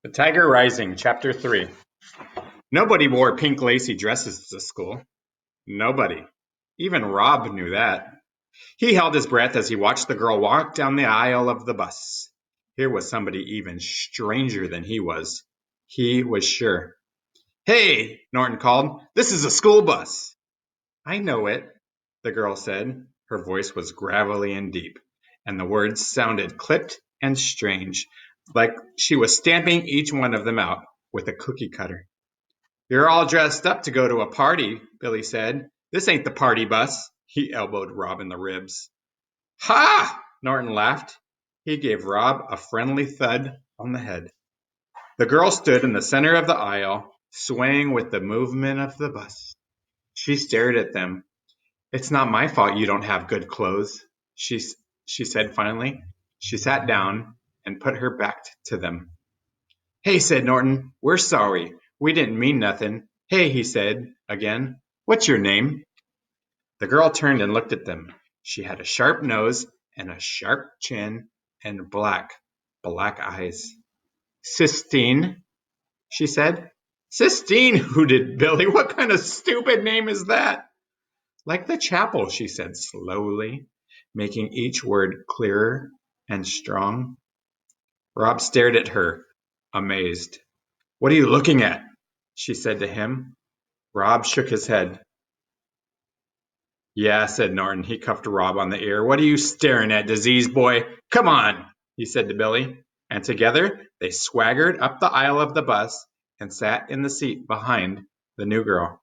The Tiger Rising, Chapter 3. Nobody wore pink lacy dresses to school. Nobody. Even Rob knew that. He held his breath as he watched the girl walk down the aisle of the bus. Here was somebody even stranger than he was. He was sure. "Hey," Norton called, "this is a school bus." "I know it," the girl said. Her voice was gravelly and deep, and the words sounded clipped and strange, like she was stamping each one of them out with a cookie cutter. "You're all dressed up to go to a party," Billy said. "This ain't the party bus." He elbowed Rob in the ribs. "Ha!" Norton laughed. He gave Rob a friendly thud on the head. The girl stood in the center of the aisle, swaying with the movement of the bus. She stared at them. "It's not my fault you don't have good clothes," she said finally. She sat down and put her back to them. "Hey," said Norton, "we're sorry. We didn't mean nothing." "Hey," he said again, "what's your name?" The girl turned and looked at them. She had a sharp nose and a sharp chin and black eyes. "Sistine," she said. "Sistine," hooted Billy. "What kind of stupid name is that?" "Like the chapel," she said slowly, making each word clearer and strong. Rob stared at her, amazed. "What are you looking at?" she said to him. Rob shook his head. "Yeah," said Norton. He cuffed Rob on the ear. "What are you staring at, disease boy? Come on," he said to Billy. And together they swaggered up the aisle of the bus and sat in the seat behind the new girl.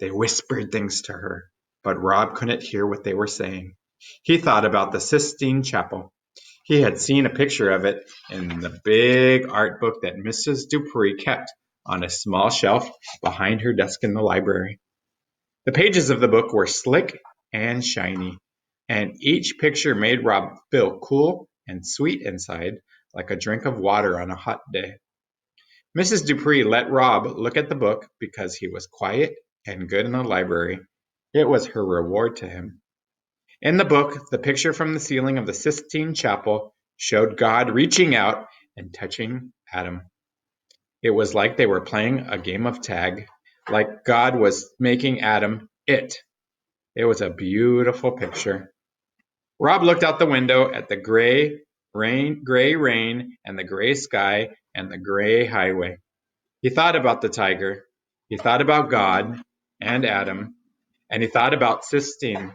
They whispered things to her, but Rob couldn't hear what they were saying. He thought about the Sistine Chapel. He had seen a picture of it in the big art book that Mrs. Dupree kept on a small shelf behind her desk in the library. The pages of the book were slick and shiny, and each picture made Rob feel cool and sweet inside, like a drink of water on a hot day. Mrs. Dupree let Rob look at the book because he was quiet and good in the library. It was her reward to him. In the book, the picture from the ceiling of the Sistine Chapel showed God reaching out and touching Adam. It was like they were playing a game of tag, like God was making Adam it. It was a beautiful picture. Rob looked out the window at the gray rain and the gray sky and the gray highway. He thought about the tiger. He thought about God and Adam, and he thought about Sistine.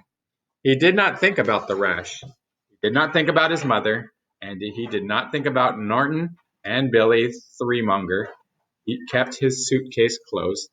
He did not think about the rash. He did not think about his mother, and he did not think about Norton and Billy Threemonger. He kept his suitcase closed.